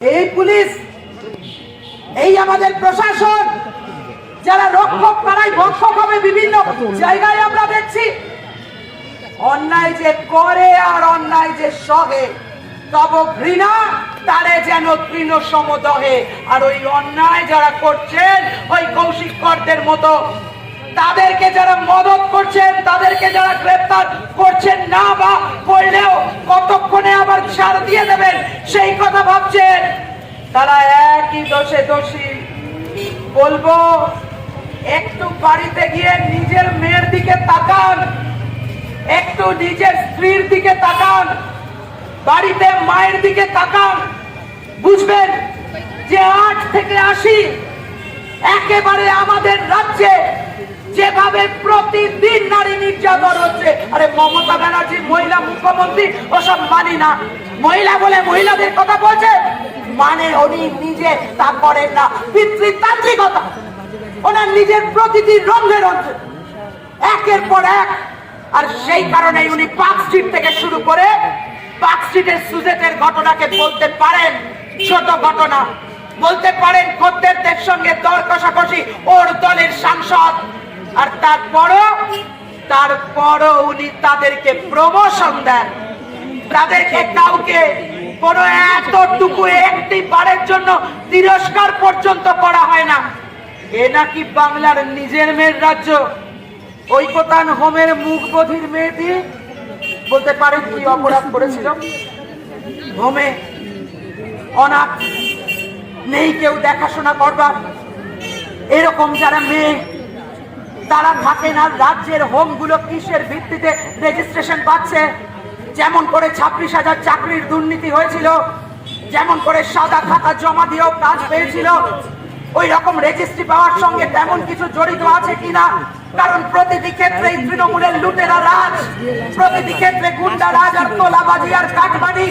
এই পুলিশ, এই আমাদের প্রশাসন, যারা রক্ষক তারাই ভক্ষক হবে বিভিন্ন জায়গায় আমরা দেখছি। অন্যায় যে করে আর অন্যায় যে সহে, তব ঘৃণা তারে যেন তৃণ সমদহে। আর ওই অন্যায় যারা করছেন, ওই কৌশিক করদের মতো তাদেরকে যারা মদত করছেন, তাদেরকে যারা গ্রেফতার করছেন না বা করলেও কতক্ষণে আবার ছাড় দিয়ে দেবেন সেই কথা ভাবছেন, তারা একই দোষে দোষী। বলবো, একটু বাড়িতে গিয়ে নিজের মেয়ের দিকে তাকান, একটু নিজের স্ত্রীর দিকে তাকান, বাড়িতে মায়ের দিকে তাকান, বুঝবেন যে 8 থেকে 80 একেবারে আমাদের রাজ্যে যেভাবে প্রতিদিন নারী নির্যাতন হচ্ছে। আরে মমতা ব্যানার্জি মহিলা মুখ্যমন্ত্রী, ওসব মানি না। মহিলা বলে মহিলাদের কথা বলছে, মানে উনি নিজে তা করেন না। পিতৃতান্ত্রিকতা ওনার নিজের প্রতিটি রঙে রঙে একের পর এক। আর সেই কারণে উনি পার্ক স্ট্রিট থেকে শুরু করে পার্ক স্ট্রিটের সুজেটের ঘটনাকে বলতে পারেন ছোট ঘটনা, বলতে পারেন খদ্দেরদের সঙ্গে দর কষাকষি ওর দলের সাংসদ। আর তারপরও উনি তাদেরকে প্রমোশন দেন, তাদেরকে কাউকে কোনো এতটুকু একটি বারের জন্য তিরস্কার পর্যন্ত করা হয় না। এ নাকি বাংলার নিজের মেয়ের রাজ্য। ঐকতান হোমের মুখ বধির মেয়েটি বলতে পারেন কি অপরাধ করেছিল? হোমে অনাথ, নেই কেউ দেখাশোনা করবার, এরকম যারা মেয়ে তারা থাকেন। আর রাজ্যের হোমগুলো কিসের ভিত্তিতে রেজিস্ট্রেশন পাচ্ছে? যেমন করে 26,000 চাকরির দুর্নীতি হয়েছিল, যেমন করে সাদা খাতা জমা দিয়েও কাজ পেয়েছিল, ওই রকম রেজিস্ট্রি পাওয়ার সঙ্গে তেমন কিছু জড়িত আছে কিনা? কারণ প্রতিটি ক্ষেত্রেই তৃণমূলের লুটেরা রাজ, প্রতিটি ক্ষেত্রে গুন্ডা রাজ আর তোলাবাজি আর কাটবানি,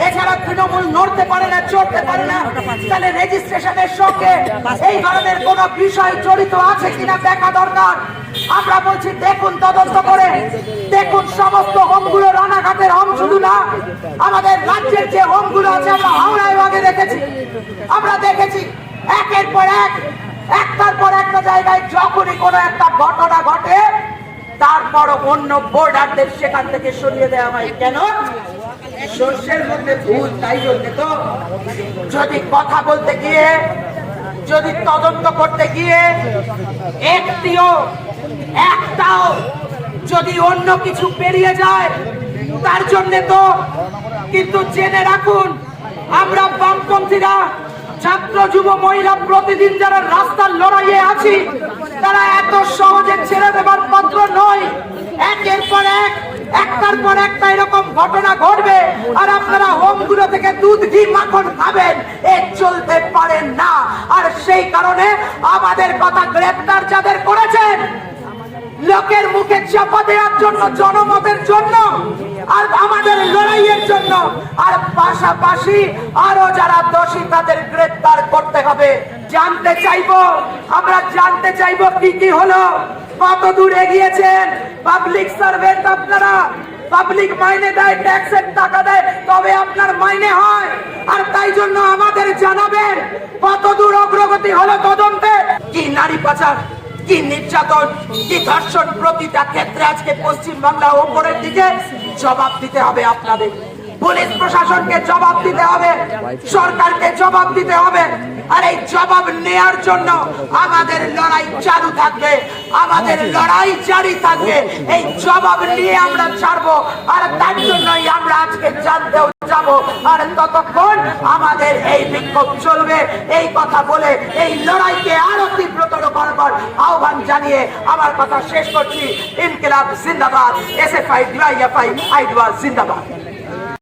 এছাড়া তৃণমূল নড়তে পারে না, চড়তে পারে না। তাহলে রেজিস্ট্রেশনের সঙ্গে এই ধরনের কোন বিষয় জড়িত আছে কিনা দেখা দরকার। আমরা বলছি দেখুন, তদন্ত করে দেখুন সমস্ত হোমগুলো। রানাঘাটের হোম শুধু না, আমাদের রাজ্যের যে হোমগুলো আছে, আমরা হাওড়ায় আগে দেখেছি, আমরা দেখেছি একের পর এক, একটার পর একটা জায়গায় যখনই কোনো একটা ঘটনা ঘটে, তারপর অন্য বোর্ডারদের সেখান থেকে সরিয়ে দেওয়া হয়। কেন? সর্ষের মধ্যে ভুল, তাই জন্য তো। যদি কথা বলতে গিয়ে, যদি তদন্ত করতে গিয়ে একটাও যদি অন্য কিছু পেরিয়ে যায়, তার জন্য তো। কিন্তু জেনে রাখুন, আমরা বামপন্থীরা, ছাত্র যুব মহিলা প্রতিদিন যারা রাস্তার লড়াইয়ে আছি, তারা এত সহজে ছেড়ে দেবার পাত্র নয়। একের পর এক, একটার পর একটা এরকম ঘটনা ঘটবে, আর আপনারা হোমগুলো থেকে দুধ ঘি মাখন খাবেন। এ চলতে পারেন না। আর সেই কারণে আমাদের কথা গ্রেফতার যাদের করেছেন, লোকের মুখে চাপা দেওয়ার জন্য, জনমতের জন্য, আর আমাদের লড়াইয়ের জন্য, আর পাশাপাশি আরো যারা দোষী তাদের গ্রেফতার করতে হবে। জানতে চাইবো, আমরা জানতে চাইবো কি কি হলো, কত দূর এগিয়েছেন। পাবলিক সার্ভেন্ট আপনারা, পাবলিক মাইনে দেয়, ট্যাক্সের টাকা দেয়, তবে আপনার মাইনে হয়। আর তাই জন্য আমাদের জানাবেন কত দূর অগ্রগতি হলো তদন্তে। কি নারী পাচার, কি নির্যাতন, কি ধর্ষণ, প্রতিটা ক্ষেত্রে আজকে পশ্চিমবাংলা ওপরের দিকে জবাব দিতে হবে আপনাদের। পুলিশ প্রশাসনকে জবাব দিতে হবে, সরকারকে জবাব দিতে হবে। আর এই জবাব নেয়ার জন্য আমাদের লড়াই চালু থাকবে, আমাদের লড়াই জারি থাকবে। এই জবাব নিয়ে আমরা ছাড়বো, আর তার জন্যই আমরা আজকে জানতেও যাব। আর ততক্ষণ আমাদের এই বিক্ষোভ চলবে। এই কথা বলে এই লড়াইকে আরো তীব্রতর করবার আহ্বান জানিয়ে আমার কথা শেষ করছি। ইনকিলাব জিন্দাবাদ, এসএফআই, ডিওয়াইএফআই, আইডওয়া জিন্দাবাদ।